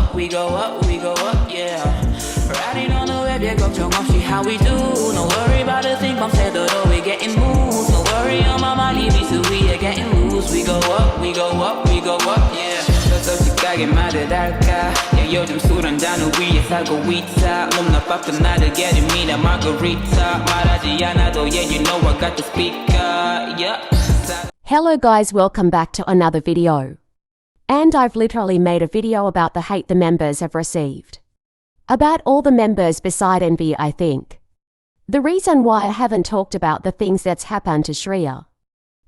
up, we go up, we go up, yeah. Riding on the web, yeah, 걱정 없이 how we do. No worry about the thing, I'm said that we getting moves. No worry on my mind, leave me to we are getting loose. We go up, we go up, we go up, yeah. 솔직하게 말을 할까? 야, 요즘 술 한 잔 위에 살고 있다. 몸나 밥도 나를 게립니다, margarita. 말하지 않아도, yeah, you know I got the speaker, yeah. Hello guys, welcome back to another video. And I've literally made a video about the hate the members have received. About all the members beside envy, I think. The reason why I haven't talked about the things that's happened to Shreya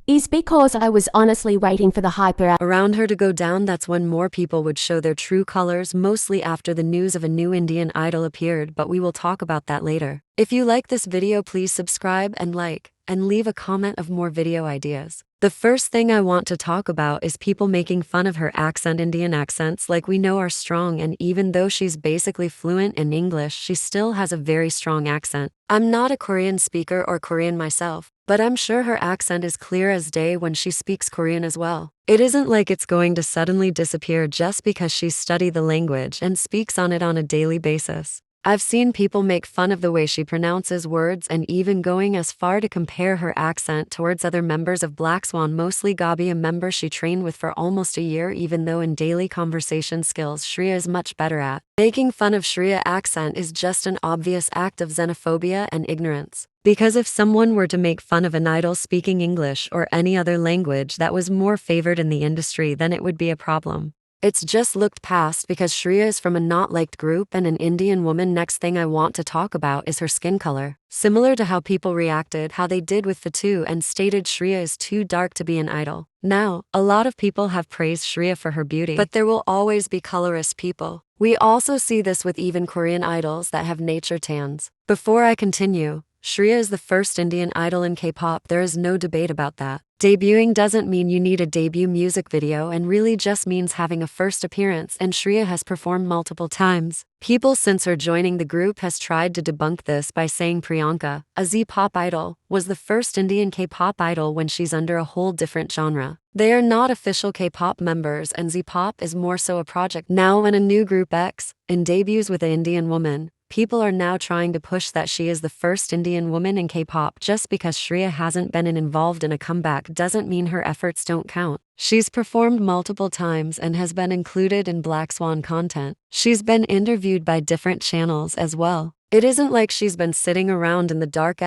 is because I was honestly waiting for the hype around her to go down. That's when more people would show their true colors, mostly after the news of a new Indian idol appeared, but we will talk about that later. If you like this video, please subscribe and like, and leave a comment of more video ideas. The first thing I want to talk about is people making fun of her accent. Indian accents, like we know, are strong, and even though she's basically fluent in English, she still has a very strong accent. I'm not a Korean speaker or Korean myself, but I'm sure her accent is clear as day when she speaks Korean as well. It isn't like it's going to suddenly disappear just because she studied the language and speaks on it on a daily basis. I've seen people make fun of the way she pronounces words and even going as far to compare her accent towards other members of Blackswan, mostly Gabi, a member she trained with for almost a year, even though in daily conversation skills Shreya is much better at. Making fun of Shreya accent is just an obvious act of xenophobia and ignorance. Because if someone were to make fun of an idol speaking English or any other language that was more favored in the industry, then it would be a problem. It's just looked past because Shreya is from a not liked group and an Indian woman. Next thing I want to talk about is her skin color. Similar to how people reacted, how they did with Fatu and stated Shreya is too dark to be an idol. Now, a lot of people have praised Shreya for her beauty, but there will always be colorist people. We also see this with even Korean idols that have nature tans. Before I continue, Shreya is the first Indian idol in K-pop. There is no debate about that. Debuting doesn't mean you need a debut music video and really just means having a first appearance, and Shreya has performed multiple times. People since her joining the group has tried to debunk this by saying Priyanka, a Z-pop idol, was the first Indian K-pop idol when she's under a whole different genre. They are not official K-pop members, and Z-pop is more so a project. Now when a new group X in debuts with an Indian woman, people are now trying to push that she is the first Indian woman in K-pop. Just because Shreya hasn't been involved in a comeback doesn't mean her efforts don't count. She's performed multiple times and has been included in Blackswan content. She's been interviewed by different channels as well. It isn't like she's been sitting around in the dark.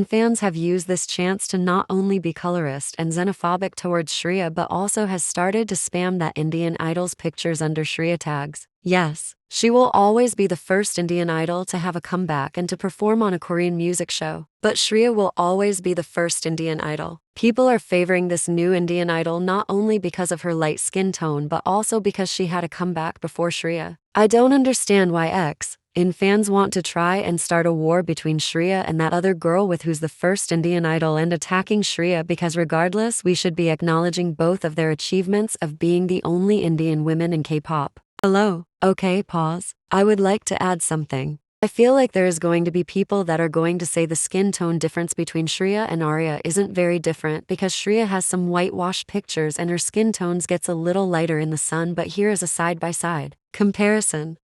Fans have used this chance to not only be colorist and xenophobic towards Shreya, but also has started to spam that Indian idol's pictures under Shreya tags. Yes, she will always be the first Indian idol to have a comeback and to perform on a Korean music show. But Shreya will always be the first Indian idol. People are favoring this new Indian idol not only because of her light skin tone, but also because she had a comeback before Shreya. I don't understand why fans want to try and start a war between Shreya and that other girl with who's the first Indian idol and attacking Shreya, because regardless, we should be acknowledging both of their achievements of being the only Indian women in K-pop. Hello. Okay, pause. I would like to add something. I feel like there is going to be people that are going to say the skin tone difference between Shreya and Arya isn't very different because Shreya has some whitewashed pictures and her skin tones gets a little lighter in the sun, but here is a side-by-side comparison.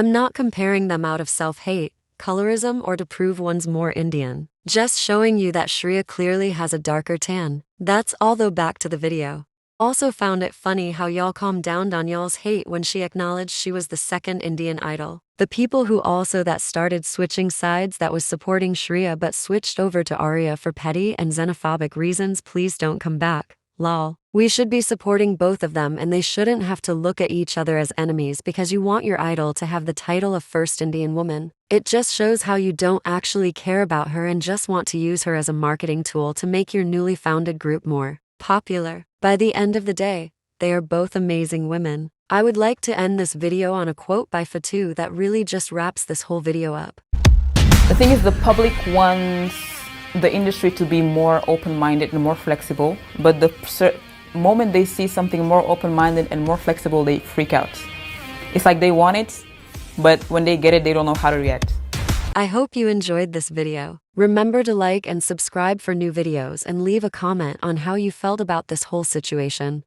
I'm not comparing them out of self-hate, colorism, or to prove one's more Indian. Just showing you that Shreya clearly has a darker tan. That's all, though. Back to the video. Also found it funny how y'all calmed down on y'all's hate when she acknowledged she was the second Indian idol. The people who also that started switching sides, that was supporting Shreya but switched over to Arya for petty and xenophobic reasons, please don't come back. Lol. We should be supporting both of them, and they shouldn't have to look at each other as enemies because you want your idol to have the title of first Indian woman. It just shows how you don't actually care about her and just want to use her as a marketing tool to make your newly founded group more popular. By the end of the day, they are both amazing women. I would like to end this video on a quote by Fatu that really just wraps this whole video up. The thing is, the public wants the industry to be more open-minded and more flexible, but the moment they see something more open-minded and more flexible, they freak out. It's like they want it, but when they get it, they don't know how to react. I hope you enjoyed this video. Remember to like and subscribe for new videos and leave a comment on how you felt about this whole situation.